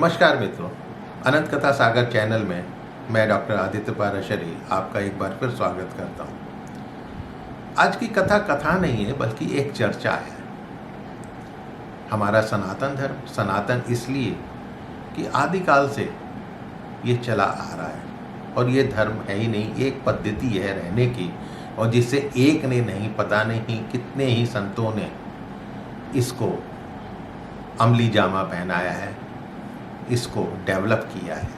नमस्कार मित्रों, अनंत कथा सागर चैनल में मैं डॉक्टर आदित्य पाराशरी आपका एक बार फिर स्वागत करता हूँ। आज की कथा कथा नहीं है बल्कि एक चर्चा है। हमारा सनातन धर्म सनातन इसलिए कि आदिकाल से ये चला आ रहा है और ये धर्म है ही नहीं, एक पद्धति है रहने की, और जिससे एक ने नहीं पता नहीं कितने ही संतों ने इसको अमली जामा पहनाया है, इसको डेवलप किया है।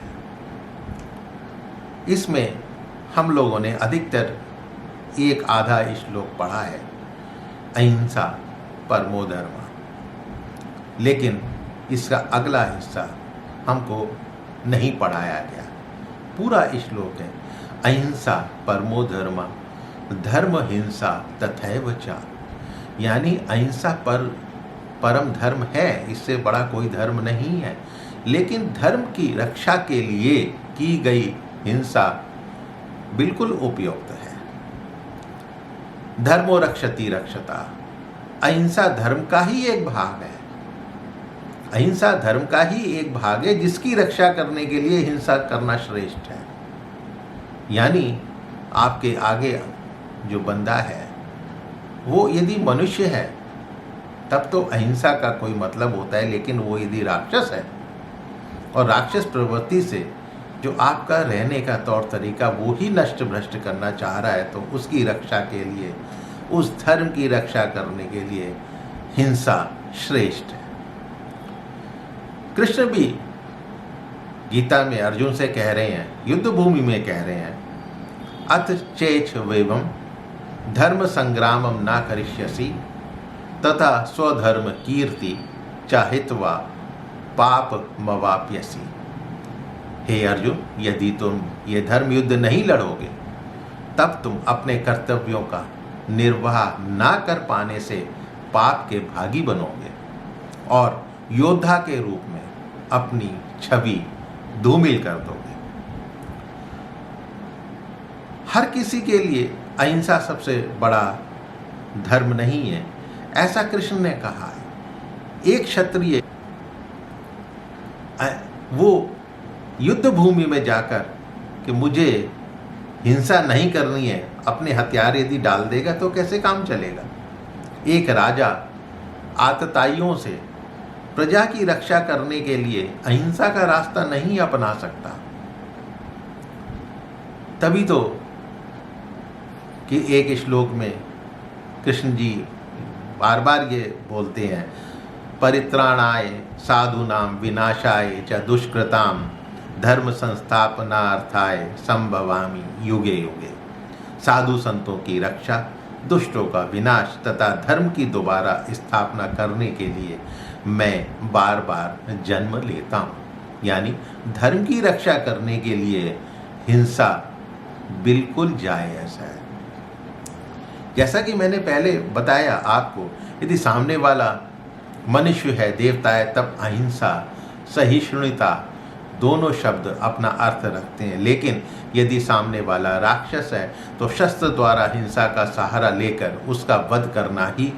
इसमें हम लोगों ने अधिकतर एक आधा श्लोक पढ़ा है, अहिंसा परमो धर्म, लेकिन इसका अगला हिस्सा हमको नहीं पढ़ाया गया। पूरा श्लोक है अहिंसा परमो धर्म धर्म हिंसा तथैव च, यानी अहिंसा परम धर्म है, इससे बड़ा कोई धर्म नहीं है, लेकिन धर्म की रक्षा के लिए की गई हिंसा बिल्कुल उपयुक्त है। धर्मो रक्षति रक्षता, अहिंसा धर्म का ही एक भाग है। अहिंसा धर्म का ही एक भाग है जिसकी रक्षा करने के लिए हिंसा करना श्रेष्ठ है। यानी आपके आगे जो बंदा है वो यदि मनुष्य है तब तो अहिंसा का कोई मतलब होता है, लेकिन वो यदि राक्षस है और राक्षस प्रवृत्ति से जो आपका रहने का तौर तरीका वो ही नष्ट भ्रष्ट करना चाह रहा है, तो उसकी रक्षा के लिए, उस धर्म की रक्षा करने के लिए हिंसा श्रेष्ठ है। कृष्ण भी गीता में अर्जुन से कह रहे हैं, युद्ध भूमि में कह रहे हैं, अथ चेच वेवम धर्म संग्रामम ना करिष्यसि तथा स्वधर्म कीर्ति चाहित्वा पाप मवाप्यसि। हे अर्जुन, यदि तुम ये धर्म युद्ध नहीं लड़ोगे तब तुम अपने कर्तव्यों का निर्वाह ना कर पाने से पाप के भागी बनोगे और योद्धा के रूप में अपनी छवि धूमिल कर दोगे। हर किसी के लिए अहिंसा सबसे बड़ा धर्म नहीं है, ऐसा कृष्ण ने कहा है। एक क्षत्रिय वो युद्ध भूमि में जाकर कि मुझे हिंसा नहीं करनी है, अपने हथियार यदि डाल देगा तो कैसे काम चलेगा। एक राजा आतताइयों से प्रजा की रक्षा करने के लिए अहिंसा का रास्ता नहीं अपना सकता। तभी तो कि एक श्लोक में कृष्ण जी बार बार ये बोलते हैं, परित्राणाय साधूनाम विनाशाय च दुष्कृताम धर्म संस्थापनार्थाय संभवामि युगे युगे। साधु संतों की रक्षा, दुष्टों का विनाश तथा धर्म की दोबारा स्थापना करने के लिए मैं बार बार जन्म लेता हूँ। यानी धर्म की रक्षा करने के लिए हिंसा बिल्कुल जायज़ है। जैसा कि मैंने पहले बताया आपको, यदि सामने वाला मनुष्य है, देवता है, तब अहिंसा सहिष्णुता दोनों शब्द अपना अर्थ रखते हैं। लेकिन यदि सामने वाला राक्षस है तो शस्त्र द्वारा हिंसा का सहारा लेकर उसका वध करना ही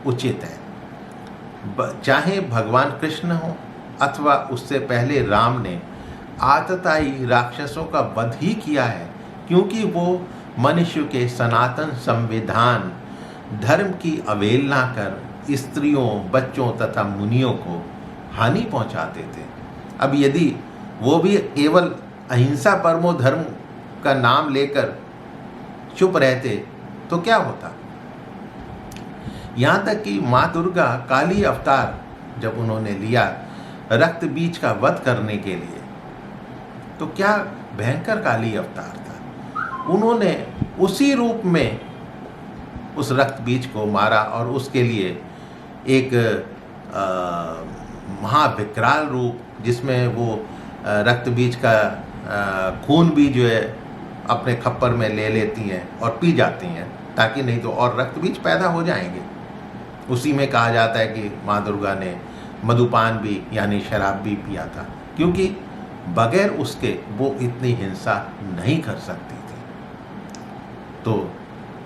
उचित है। चाहे भगवान कृष्ण हो अथवा उससे पहले राम ने आतताई राक्षसों का वध ही किया है, क्योंकि वो मनुष्य के सनातन संविधान धर्म की अवहेलना कर स्त्रियों, बच्चों तथा मुनियों को हानि पहुंचाते थे। अब यदि वो भी केवल अहिंसा परमो धर्म का नाम लेकर चुप रहते तो क्या होता। यहाँ तक कि माँ दुर्गा काली अवतार जब उन्होंने लिया रक्त बीज का वध करने के लिए, तो क्या भयंकर काली अवतार था। उन्होंने उसी रूप में उस रक्त बीज को मारा और उसके लिए एक महाविकराल रूप, जिसमें वो रक्त बीज का खून भी जो है अपने खप्पर में ले लेती हैं और पी जाती हैं, ताकि नहीं तो और रक्त बीज पैदा हो जाएंगे। उसी में कहा जाता है कि माँ दुर्गा ने मधुपान भी यानी शराब भी पिया था, क्योंकि बगैर उसके वो इतनी हिंसा नहीं कर सकती थी। तो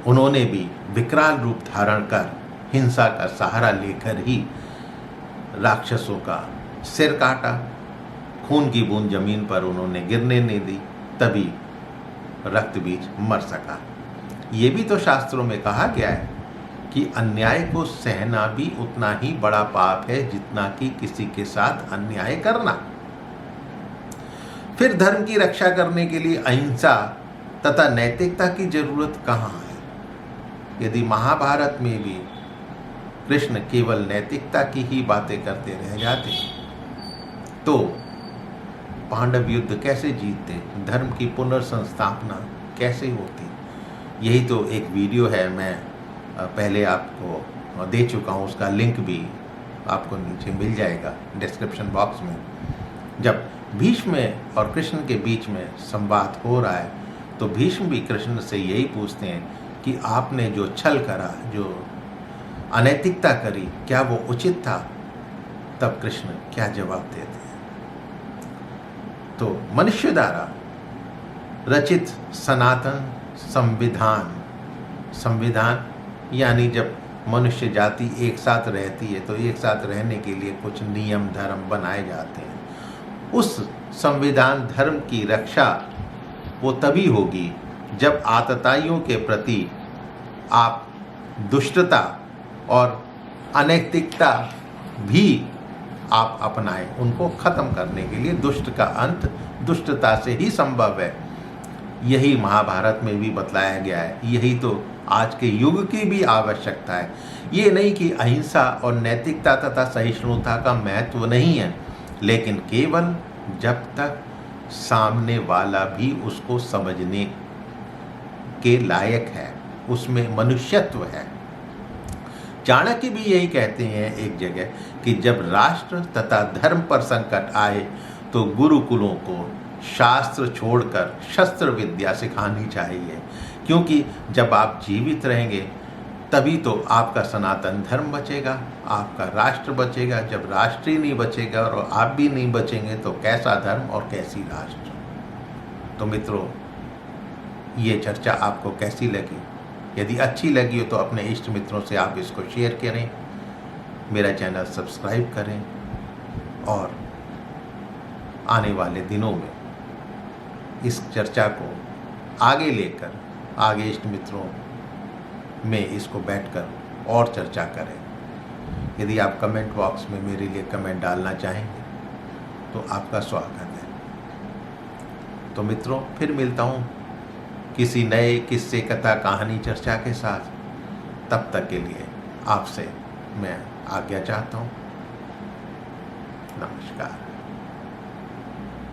उन्होंने भी विकराल रूप धारण कर हिंसा का सहारा लेकर ही राक्षसों का सिर काटा खून की बूंद जमीन पर उन्होंने गिरने नहीं दी, तभी रक्त बीज मर सका। ये भी तो शास्त्रों में कहा गया है कि अन्याय को सहना भी उतना ही बड़ा पाप है जितना कि किसी के साथ अन्याय करना। फिर धर्म की रक्षा करने के लिए अहिंसा तथा नैतिकता की जरूरत कहाँ है? यदि महाभारत में भी कृष्ण केवल नैतिकता की ही बातें करते रह जाते तो पांडव युद्ध कैसे जीतते, धर्म की पुनर्संस्थापना कैसे होती? यही तो एक वीडियो है, मैं पहले आपको दे चुका हूँ, उसका लिंक भी आपको नीचे मिल जाएगा डिस्क्रिप्शन बॉक्स में। जब भीष्म और कृष्ण के बीच में संवाद हो रहा है तो भीष्म भी कृष्ण से यही पूछते हैं कि आपने जो छल करा, जो अनैतिकता करी, क्या वो उचित था? तब कृष्ण क्या जवाब देते हैं? तो मनुष्य द्वारा रचित सनातन संविधान यानी जब मनुष्य जाति एक साथ रहती है तो एक साथ रहने के लिए कुछ नियम धर्म बनाए जाते हैं। उस संविधान धर्म की रक्षा वो तभी होगी जब आतताइयों के प्रति आप दुष्टता और अनैतिकता भी आप अपनाएं। उनको ख़त्म करने के लिए दुष्ट का अंत दुष्टता से ही संभव है। यही महाभारत में भी बतलाया गया है, यही तो आज के युग की भी आवश्यकता है। ये नहीं कि अहिंसा और नैतिकता तथा सहिष्णुता का महत्व नहीं है, लेकिन केवल जब तक सामने वाला भी उसको समझने के लायक है, उसमें मनुष्यत्व है। चाणक्य भी यही कहते हैं एक जगह कि जब राष्ट्र तथा धर्म पर संकट आए तो गुरुकुलों को शास्त्र छोड़कर शस्त्र विद्या सिखानी चाहिए, क्योंकि जब आप जीवित रहेंगे तभी तो आपका सनातन धर्म बचेगा, आपका राष्ट्र बचेगा। जब राष्ट्र ही नहीं बचेगा और आप भी नहीं बचेंगे तो कैसा धर्म और कैसी राष्ट्र? तो मित्रों, ये चर्चा आपको कैसी लगी? यदि अच्छी लगी हो तो अपने इष्ट मित्रों से आप इसको शेयर करें, मेरा चैनल सब्सक्राइब करें और आने वाले दिनों में इस चर्चा को आगे लेकर आगे इष्ट मित्रों में इसको बैठकर और चर्चा करें। यदि आप कमेंट बॉक्स में मेरे लिए कमेंट डालना चाहेंगे तो आपका स्वागत है। तो मित्रों, फिर मिलता हूँ किसी नए किस्से कथा कहानी चर्चा के साथ। तब तक के लिए आपसे मैं आज्ञा चाहता हूँ। नमस्कार।